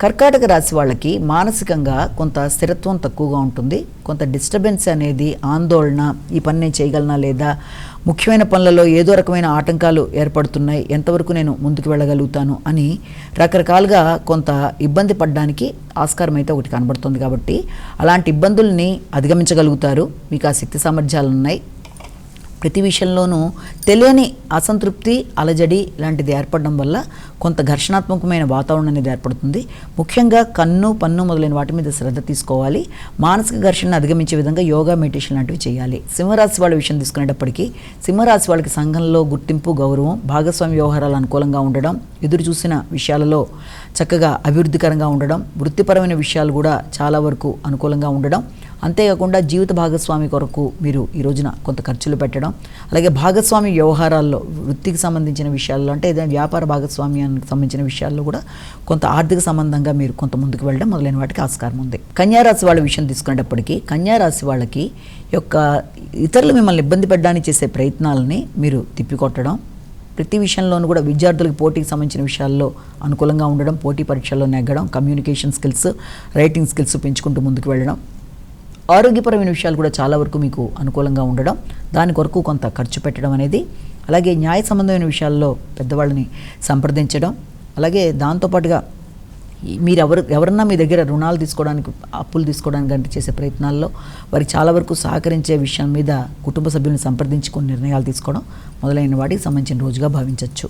కర్కాటక రాశి వాళ్ళకి మానసికంగా కొంత స్థిరత్వం తక్కువగా ఉంటుంది. కొంత డిస్టర్బెన్స్ అనేది, ఆందోళన, ఈ పని నేను చేయగలనా లేదా, ముఖ్యమైన పనులలో ఏదో రకమైన ఆటంకాలు ఏర్పడుతున్నాయి, ఎంతవరకు నేను ముందుకు వెళ్ళగలుగుతాను అని రకరకాలుగా కొంత ఇబ్బంది పడడానికి ఆస్కారం అయితే ఒకటి కనబడుతుంది. కాబట్టి అలాంటి ఇబ్బందుల్ని అధిగమించగలుగుతారు. మీకు ఆ శక్తి సామర్థ్యాలు ఉన్నాయి. ప్రతి విషయంలోనూ తెలియని అసంతృప్తి, అలజడి లాంటిది ఏర్పడడం వల్ల కొంత ఘర్షణాత్మకమైన వాతావరణం అనేది ఏర్పడుతుంది. ముఖ్యంగా కన్ను, పన్ను మొదలైన వాటి మీద శ్రద్ధ తీసుకోవాలి. మానసిక ఘర్షణను అధిగమించే విధంగా యోగా, మెడిటేషన్ లాంటివి చేయాలి. సింహరాశి వాళ్ళ విషయం తీసుకునేటప్పటికీ సింహరాశి వాళ్ళకి సంఘంలో గుర్తింపు, గౌరవం, భాగస్వామి వ్యవహారాలు అనుకూలంగా ఉండడం, ఎదురు చూసిన విషయాలలో చక్కగా అభివృద్ధికరంగా ఉండడం, వృత్తిపరమైన విషయాలు కూడా చాలా వరకు అనుకూలంగా ఉండడం, అంతేకాకుండా జీవిత భాగస్వామి కొరకు మీరు ఈ రోజున కొంత ఖర్చులు పెట్టడం, అలాగే భాగస్వామి వ్యవహారాల్లో వృత్తికి సంబంధించిన విషయాల్లో, అంటే ఏదైనా వ్యాపార భాగస్వామ్యానికి సంబంధించిన విషయాల్లో కూడా కొంత ఆర్థిక సంబంధంగా మీరు కొంత ముందుకు వెళ్ళడం మొదలైన వాటికి ఆస్కారం ఉంది. కన్యారాశి వాళ్ళ విషయం తీసుకునేటప్పటికీ కన్యారాశి వాళ్ళకి ఇతరులు మిమ్మల్ని ఇబ్బంది పెట్టడానికి చేసే ప్రయత్నాలని మీరు తిప్పికొట్టడం, ప్రతి విషయంలోనూ కూడా విద్యార్థులకు పోటీకి సంబంధించిన విషయాల్లో అనుకూలంగా ఉండడం, పోటీ పరీక్షల్లో నెగ్గడం, కమ్యూనికేషన్ స్కిల్స్, రైటింగ్ స్కిల్స్ పెంచుకుంటూ ముందుకు వెళ్ళడం, ఆరోగ్యపరమైన విషయాలు కూడా చాలా వరకు మీకు అనుకూలంగా ఉండడం, దాని కొరకు కొంత ఖర్చు పెట్టడం అనేది, అలాగే న్యాయ సంబంధమైన విషయాల్లో పెద్దవాళ్ళని సంప్రదించడం, అలాగే దాంతోపాటుగా మీరు ఎవరన్నా మీ దగ్గర రుణాలు తీసుకోవడానికి, అప్పులు తీసుకోవడానికి అంటే చేసే ప్రయత్నాల్లో వారికి చాలా వరకు సహకరించే విషయం మీద కుటుంబ సభ్యులను సంప్రదించి కొన్ని నిర్ణయాలు తీసుకోవడం మొదలైన వాటికి సంబంధించిన రోజుగా భావించవచ్చు.